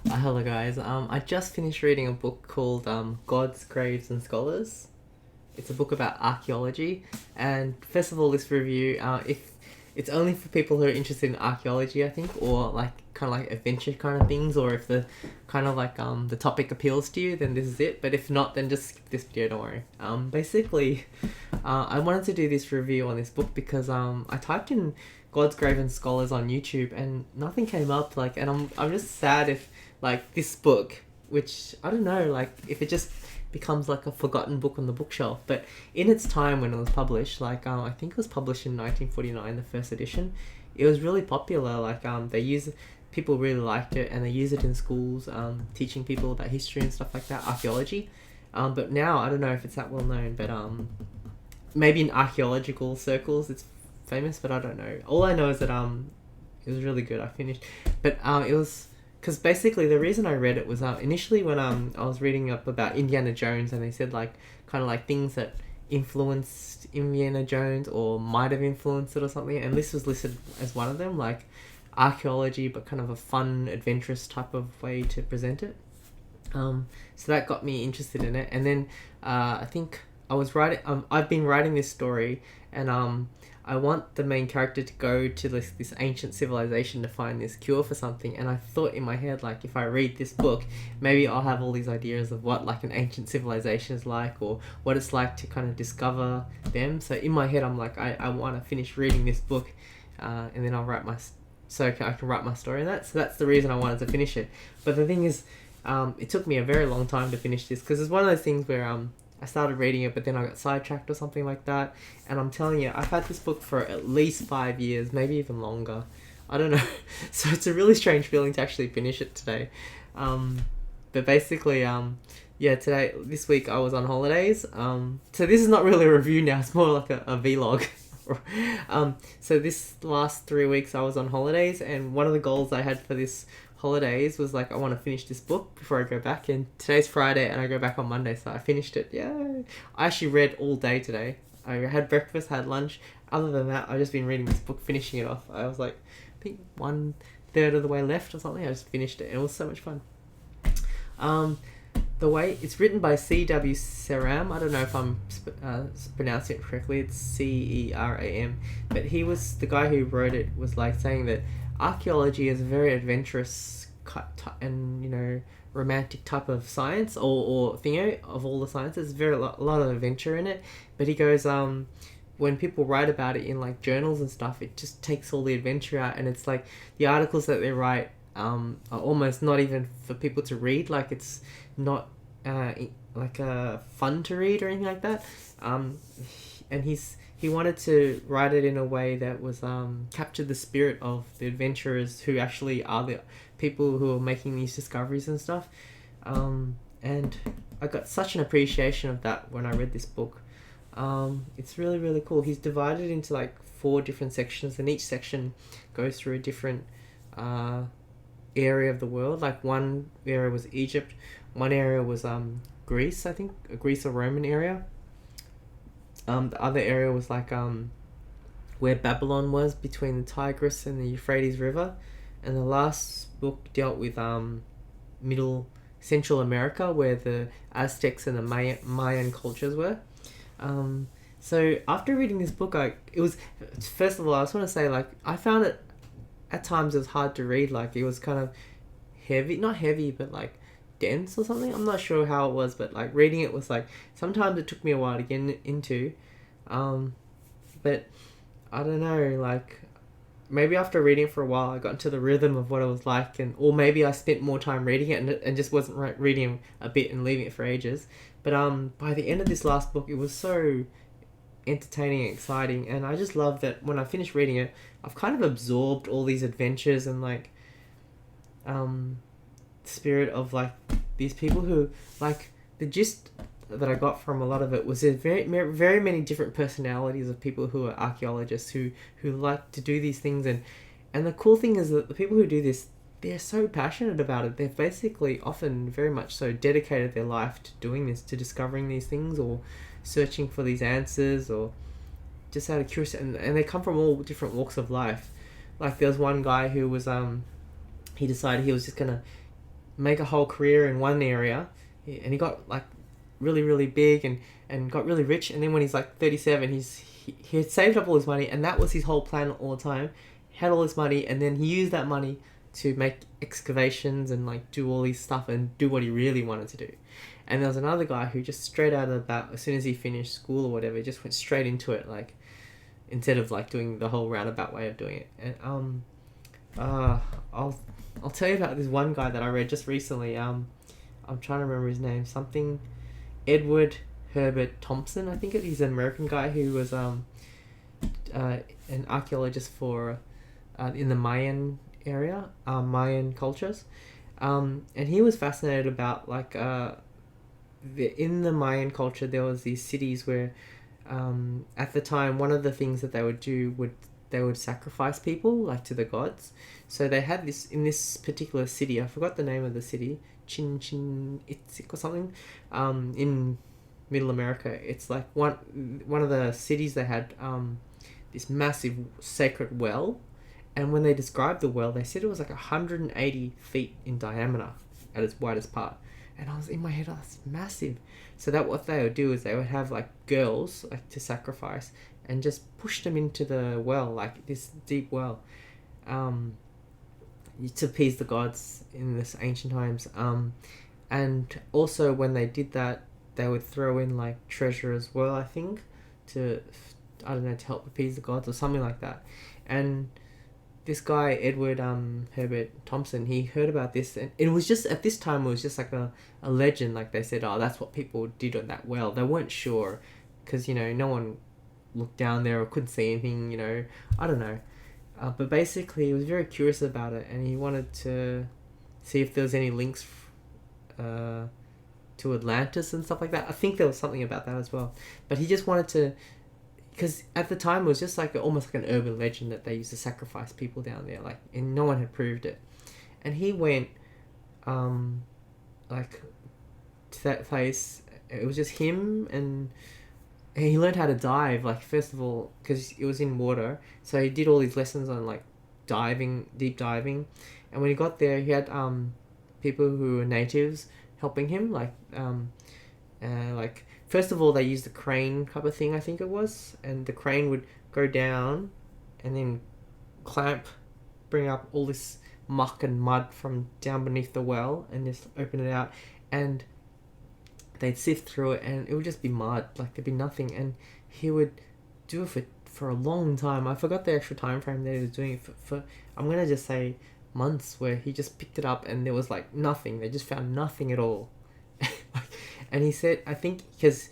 Hello guys. I just finished reading a book called Gods, Graves and Scholars. It's a book about archaeology. And first of all, this review, if it's only for people who are interested in archaeology, I think, or like kind of like adventure kind of things, or if the kind of like the topic appeals to you, then this is it. But if not, then just skip this video. Don't worry. Basically, I wanted to do this review on this book because I typed in God's Grave and Scholars on YouTube and nothing came up. Like, and I'm just sad if like this book, which I don't know, like if it just becomes like a forgotten book on the bookshelf. But in its time when it was published, like I think it was published in 1949, the first edition. It was really popular. Like they use people really liked it and they use it in schools, teaching people about history and stuff like that, archaeology. But now I don't know if it's that well known, but maybe in archaeological circles it's famous, but I don't know. All I know is that it was really good. I finished, but it was because basically the reason I read it was initially when I was reading up about Indiana Jones and they said like kind of like things that influenced Indiana Jones or might have influenced it or something, and this was listed as one of them, like archaeology, but kind of a fun, adventurous type of way to present it. So that got me interested in it, and then I think I was writing. I've been writing this story, and I want the main character to go to this ancient civilization to find this cure for something. And I thought in my head, like, if I read this book, maybe I'll have all these ideas of what like an ancient civilization is like, or what it's like to kind of discover them. So in my head, I'm like, I want to finish reading this book, and then I'll write so I can write my story in that. So that's the reason I wanted to finish it. But the thing is, it took me a very long time to finish this because it's one of those things where I started reading it, but then I got sidetracked or something like that. And I'm telling you, I've had this book for at least 5 years, maybe even longer. I don't know. So it's a really strange feeling to actually finish it today. But basically, yeah, this week I was on holidays. So this is not really a review now, it's more like a vlog. So this last 3 weeks I was on holidays, and one of the goals I had for this holidays was like I want to finish this book before I go back, and today's Friday and I go back on Monday, so I finished it. Yeah, I actually read all day today. I had breakfast, had lunch. Other than that, I've just been reading this book, finishing it off. I was like, I think 1/3 of the way left or something. I just finished it and it was so much fun. um the way it's written by C.W. Ceram. I don't know if I'm pronouncing it correctly. It's Ceram, but he was the guy who wrote it. Was like saying that archaeology is a very adventurous and romantic type of science, or thingo of all the sciences. Very a lot of adventure in it. But he goes, when people write about it in like journals and stuff, it just takes all the adventure out, and it's like the articles that they write are almost not even for people to read. Like it's not fun to read or anything like that. And he wanted to write it in a way that was captured the spirit of the adventurers who actually are the people who are making these discoveries and stuff. And I got such an appreciation of that when I read this book. It's really, really cool. He's divided into like 4 different sections, and each section goes through a different area of the world. Like one area was Egypt, one area was Greece, I think, a Greece or Roman area. The other area was like where Babylon was, between the Tigris and the Euphrates River, and the last book dealt with Middle Central America, where the Aztecs and the Mayan cultures were. So after reading this book, first of all, I just want to say, like, I found it at times it was hard to read. Like it was kind of heavy, not heavy, but like dense or something. I'm not sure how it was, but like reading it was like sometimes it took me a while to get into. But I don't know, like maybe after reading it for a while I got into the rhythm of what it was like, or maybe I spent more time reading it and just wasn't reading a bit and leaving it for ages. But by the end of this last book, it was so entertaining and exciting, and I just love that when I finished reading it, I've kind of absorbed all these adventures and like spirit of like these people who, like, the gist that I got from a lot of it was there's very many different personalities of people who are archaeologists who like to do these things, and the cool thing is that the people who do this, they're so passionate about it. They've basically often very much so dedicated their life to doing this, to discovering these things or searching for these answers, or just out of curiosity, and they come from all different walks of life. Like there was one guy who was he decided he was just gonna make a whole career in one area, and he got like really really big and got really rich. And then when he's like 37, he had saved up all his money, and that was his whole plan all the time. He had all his money, and then he used that money to make excavations and like do all his stuff and do what he really wanted to do. And there was another guy who just straight out of that, as soon as he finished school or whatever, just went straight into it, like instead of like doing the whole roundabout way of doing it. And I'll tell you about this one guy that I read just recently. I'm trying to remember his name. Something Edward Herbert Thompson, I think he's an American guy who was an archaeologist for in the Mayan area, Mayan cultures, and he was fascinated about like in the Mayan culture there was these cities where at the time one of the things that they would do they would sacrifice people like to the gods. So they had this in this particular city. I forgot the name of the city, Chin Itzik or something, in Middle America. It's like one of the cities they had this massive sacred well, and when they described the well, they said it was like 180 feet in diameter at its widest part. And I was in my head, oh, that's massive. So that what they would do is they would have like girls like to sacrifice and just push them into the well, like this deep well, to appease the gods in this ancient times. And also when they did that, they would throw in like treasure as well, I think, to, I don't know, to help appease the gods or something like that. And this guy Edward Herbert Thompson, he heard about this, and it was just at this time it was just like a legend. Like they said, oh, that's what people did on that well. They weren't sure because no one looked down there or couldn't see anything. I don't know, but basically he was very curious about it, and he wanted to see if there was any links to Atlantis and stuff like that. I think there was something about that as well, but he just wanted to. Because at the time it was just like almost like an urban legend that they used to sacrifice people down there, like, and no one had proved it. And he went, like, to that place. It was just him, and he learned how to dive. Like, first of all, because it was in water, so he did all these lessons on like diving, deep diving. And when he got there, he had people who were natives helping him, like. First of all, they used the crane type of thing, I think it was, and the crane would go down and then bring up all this muck and mud from down beneath the well and just open it out, and they'd sift through it and it would just be mud, like there'd be nothing, and he would do it for a long time. I forgot the actual time frame that he was doing it for I'm going to just say months, where he just picked it up and there was like nothing. They just found nothing at all. And he said, I think, because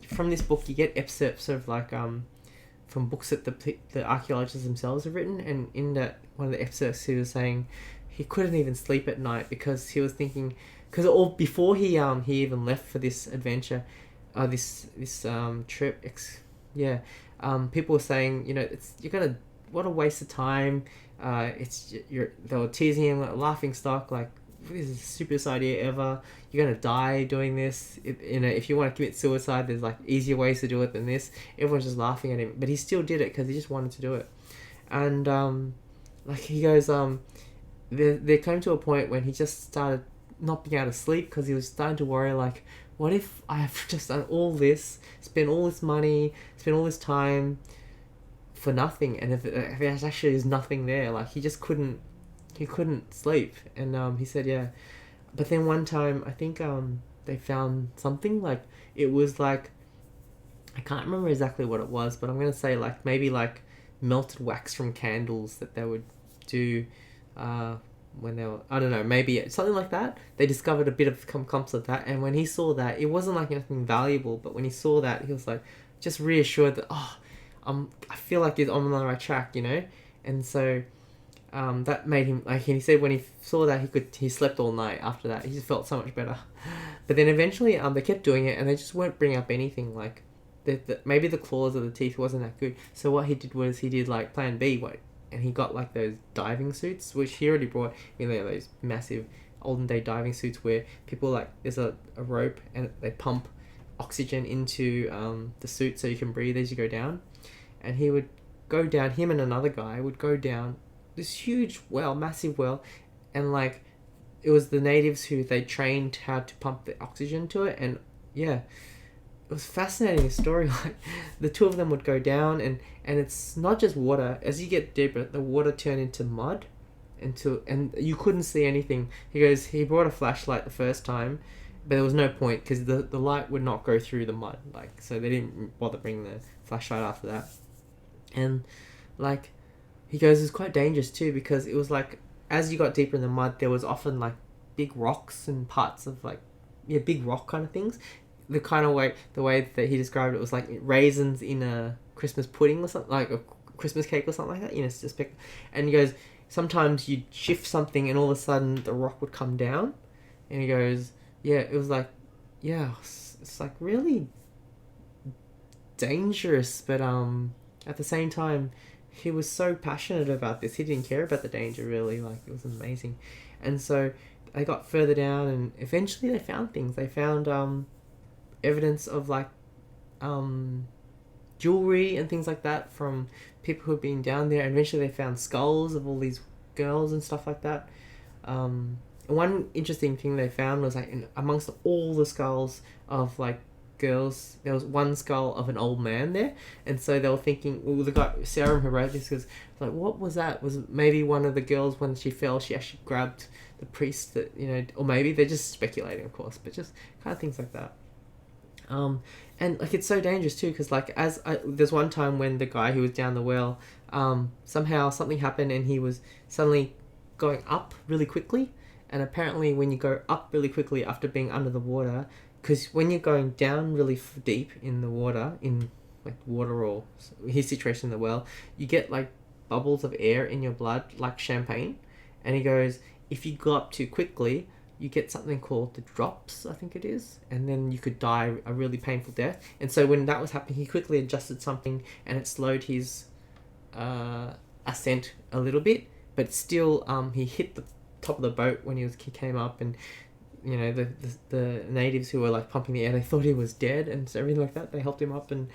from this book you get excerpts of like from books that the archaeologists themselves have written, and in that one of the excerpts he was saying he couldn't even sleep at night because he was thinking, because all before he even left for this adventure, this trip, people were saying, what a waste of time. They were teasing him, like, laughing stock, like, this is the stupidest idea ever. You're gonna die doing this. If you want to commit suicide, there's like easier ways to do it than this. Everyone's just laughing at him, but he still did it because he just wanted to do it. And like he goes, there came to a point when he just started not being able to sleep because he was starting to worry, like, what if I have just done all this, spent all this money, spent all this time for nothing, and if there actually is nothing there, like he just couldn't sleep. And he said, yeah. But then one time, I think they found something, like, it was like, I can't remember exactly what it was, but I'm going to say like maybe like melted wax from candles that they would do when they were, I don't know, maybe something like that. They discovered a bit of clumps of that, and when he saw that, it wasn't like anything valuable, but when he saw that, he was like just reassured that, I feel like I'm on the right track, and so that made him, like, he said when he saw that, he slept all night after that. He just felt so much better. But then eventually they kept doing it, and they just weren't bringing up anything, like maybe the claws of the teeth wasn't that good. So what he did was he did like plan B, and he got like those diving suits, which he already brought, those massive olden day diving suits where people, like, there's a rope and they pump oxygen into the suit so you can breathe as you go down. And he would go down, him and another guy would go down this huge well, massive well, and like it was the natives who they trained how to pump the oxygen to it, and yeah, it was fascinating story. Like the two of them would go down, and it's not just water. As you get deeper, the water turned into mud, and you couldn't see anything. He goes, he brought a flashlight the first time, but there was no point because the light would not go through the mud. Like, so they didn't bother bringing the flashlight after that. And like, he goes, it's quite dangerous too, because it was like as you got deeper in the mud, there was often like big rocks and parts of like, yeah, big rock kind of things. The way that he described it was like raisins in a Christmas pudding or something, like a Christmas cake or something like that. You know, it's just pick. And he goes, sometimes you'd shift something and all of a sudden the rock would come down. And he goes, yeah, it was like, yeah, it's like really dangerous, but at the same time, he was so passionate about this. He didn't care about the danger really. Like, it was amazing. And so they got further down, and eventually they found things. They found evidence of like jewelry and things like that from people who had been down there. And eventually they found skulls of all these girls and stuff like that. One interesting thing they found was like amongst all the skulls of like girls, there was one skull of an old man there. And so they were thinking, well, the guy Sarah who wrote this was like, what was that? Was maybe one of the girls, when she fell, she actually grabbed the priest, that, you know, or maybe they're just speculating, of course, but just kind of things like that. And like, it's so dangerous too, because like there's one time when the guy who was down the well, somehow something happened and he was suddenly going up really quickly. And apparently when you go up really quickly after being under the water, because when you're going down really deep in the water, in like water or his situation in the well, you get like bubbles of air in your blood like champagne. And he goes, if you go up too quickly, you get something called the drops, I think it is, and then you could die a really painful death. And so when that was happening, he quickly adjusted something, and it slowed his ascent a little bit, but still he hit the top of the boat when he came up, and you know, the natives who were like pumping the air, they thought he was dead and everything like that. They helped him up, and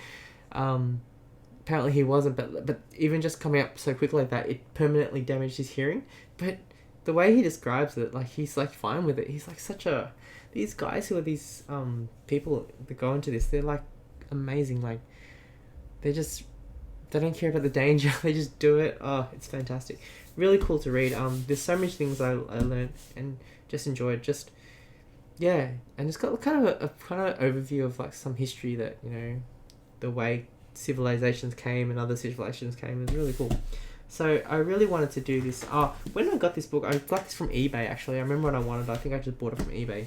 apparently he wasn't, but even just coming up so quickly like that, it permanently damaged his hearing. But the way he describes it, like, he's like fine with it. He's like these guys who are these people that go into this, they're like amazing. Like, they don't care about the danger. They just do it. Oh, it's fantastic. Really cool to read. There's so many things I learned and just enjoyed. Just, yeah, and it's got kind of a kind of overview of like some history that, you know, the way civilizations came and other civilizations came. Is really cool. So I really wanted to do this. When I got this book, I got this from eBay actually. I remember when I wanted it. I think I just bought it from eBay.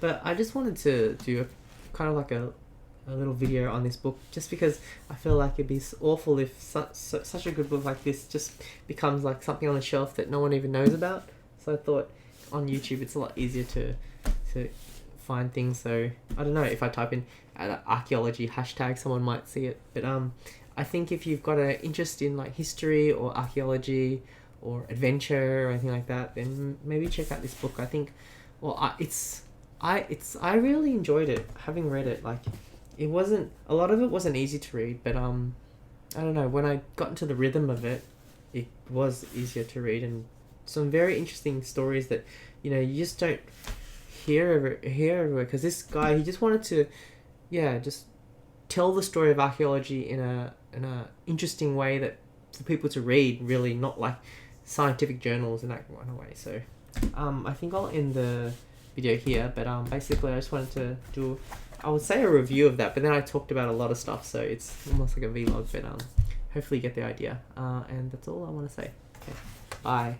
But I just wanted to do kind of like a little video on this book, just because I feel like it'd be awful if such a good book like this just becomes like something on the shelf that no one even knows about. So I thought on YouTube it's a lot easier to find things. So I don't know, if I type in archaeology hashtag, someone might see it. But I think if you've got an interest in like history or archaeology or adventure or anything like that, then maybe check out this book. I think, well, I really enjoyed it, having read it. Like, it wasn't, a lot of it wasn't easy to read, but I don't know, when I got into the rhythm of it, it was easier to read, and some very interesting stories that, you know, you just don't hear everywhere. Because this guy, he just wanted to, yeah, just tell the story of archaeology in a interesting way that for people to read, really, not like scientific journals in that kind of way. So I think I'll end the video here, but basically I just wanted to do, I would say, a review of that, but then I talked about a lot of stuff, so it's almost like a vlog. But hopefully you get the idea, and that's all I want to say. Okay, bye.